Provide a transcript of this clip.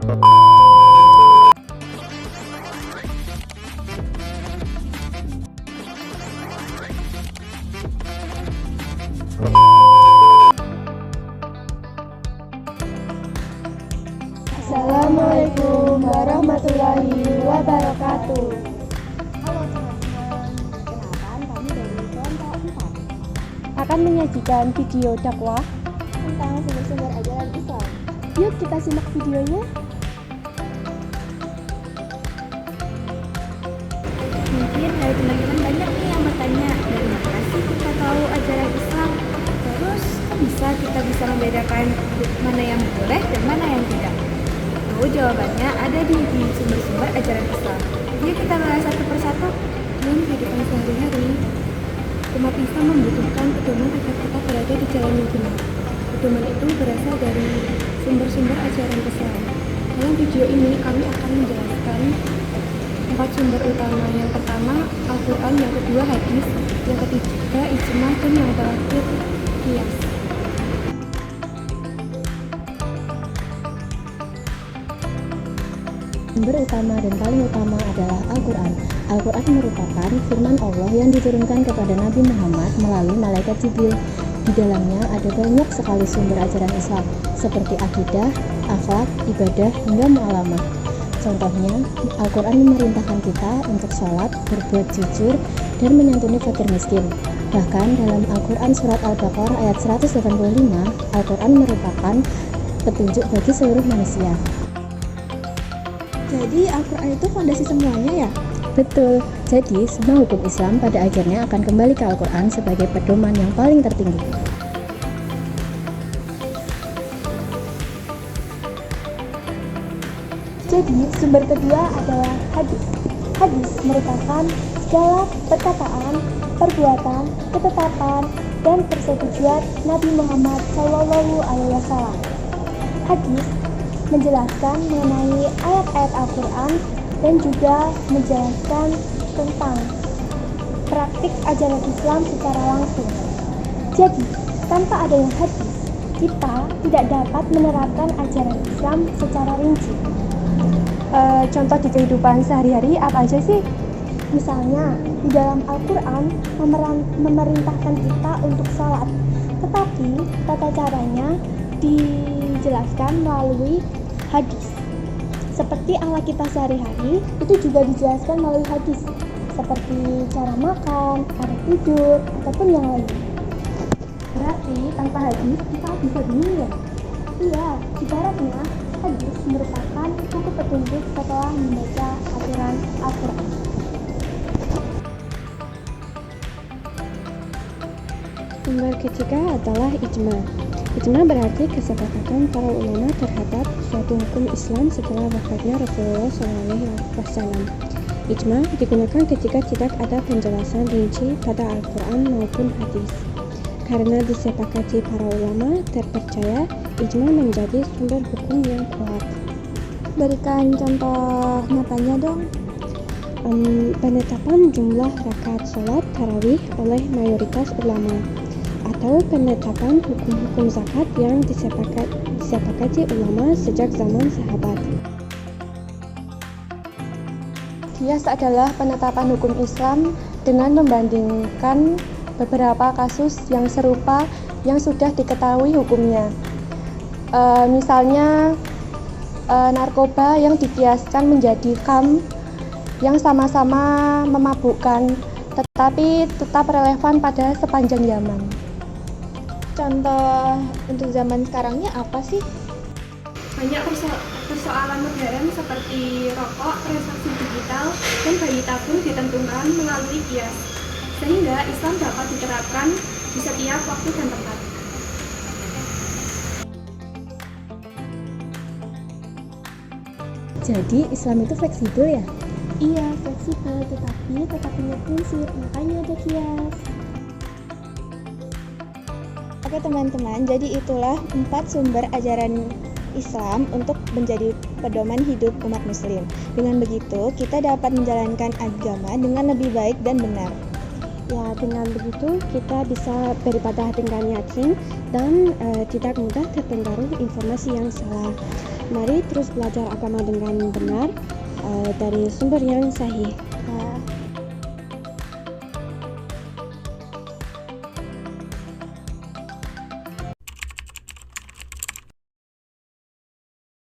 Assalamualaikum warahmatullahi wabarakatuh. Halo teman-teman, perkenalkan kami dari kelompok 4 Akan menyajikan video dakwah. tentang sumber-sumber ajaran Islam. Yuk kita simak videonya. Mungkin dari teman-teman banyak nih yang bertanya, dari mana sih kita tahu ajaran Islam? Terus, kok kita bisa membedakan mana yang boleh dan mana yang tidak? Tahu jawabannya ada di sumber-sumber ajaran Islam. Yuk kita bahas satu persatu. Dalam kehidupan sehari-hari, umat Islam membutuhkan pedoman agar kita berada di jalan yang benar. Pedoman itu berasal dari sumber-sumber ajaran Islam. Dalam video ini kami akan menjelaskan 4 sumber utama. Yang pertama Al-Quran, yang kedua hadis, yang ketiga ijma, dan yang terakhir qiyas. Sumber utama dan paling utama adalah Al-Quran. Al-Quran merupakan firman Allah yang diturunkan kepada Nabi Muhammad melalui malaikat Jibril. Di dalamnya ada banyak sekali sumber ajaran Islam, seperti akidah, akhlak, ibadah, hingga muamalah. Contohnya, Al-Quran memerintahkan kita untuk sholat, berbuat jujur, dan menyantuni fakir miskin. Bahkan dalam Al-Quran surat Al-Baqarah ayat 185, Al-Quran merupakan petunjuk bagi seluruh manusia. Jadi Al-Quran itu fondasi semuanya ya? Betul, jadi semua hukum Islam pada akhirnya akan kembali ke Al-Quran sebagai pedoman yang paling tertinggi. Jadi sumber kedua adalah hadis. Hadis merupakan segala perkataan, perbuatan, ketetapan, dan persetujuan Nabi Muhammad SAW. Hadis menjelaskan mengenai ayat-ayat Al-Quran dan juga menjelaskan tentang praktik ajaran Islam secara langsung. Jadi, tanpa adanya hadis, kita tidak dapat menerapkan ajaran Islam secara rinci. Contoh di kehidupan sehari-hari apa aja sih? Misalnya, di dalam Al-Quran memerintahkan kita untuk sholat, tetapi tata caranya dijelaskan melalui hadis. Seperti akhlak kita sehari-hari, itu juga dijelaskan melalui hadis, seperti cara makan, cara tidur, ataupun yang lain. Berarti tanpa hadis kita bisa bingung ya? Iya, ibaratnya hadis merupakan buku petunjuk setelah membaca aturan Al-Quran. Sumber ketiga adalah ijma. Ijma berarti kesepakatan para ulama terhadap suatu hukum Islam setelah wafatnya Rasulullah SAW. Ijma digunakan ketika tidak ada penjelasan rinci pada Al-Quran maupun hadis. Karena disepakati para ulama terpercaya, ijma menjadi sumber hukum yang kuat. Berikan contoh nyatanya dong. Penetapan jumlah rakaat sholat tarawih oleh mayoritas ulama, atau penetapan hukum-hukum zakat yang disepakati ulama sejak zaman sahabat. Qiyas adalah penetapan hukum Islam dengan membandingkan beberapa kasus yang serupa yang sudah diketahui hukumnya. Misalnya narkoba yang dikiaskan menjadi kham yang sama-sama memabukkan, tetapi tetap relevan pada sepanjang zaman. Contoh untuk zaman sekarangnya apa sih? Banyak persoalan modern seperti rokok, transaksi digital, dan bayi tabung ditentukan melalui qiyas, sehingga Islam dapat diterapkan di setiap waktu dan tempat. Jadi Islam itu fleksibel ya? Iya, fleksibel, tetapi tetap punya prinsip, makanya ada qiyas. Oke teman-teman, jadi itulah 4 sumber ajaran Islam untuk menjadi pedoman hidup umat muslim. Dengan begitu, kita dapat menjalankan agama dengan lebih baik dan benar. Ya, dengan begitu kita bisa beribadah dengan yakin dan tidak mudah terpengaruh informasi yang salah. Mari terus belajar agama dengan benar dari sumber yang sahih. Nah,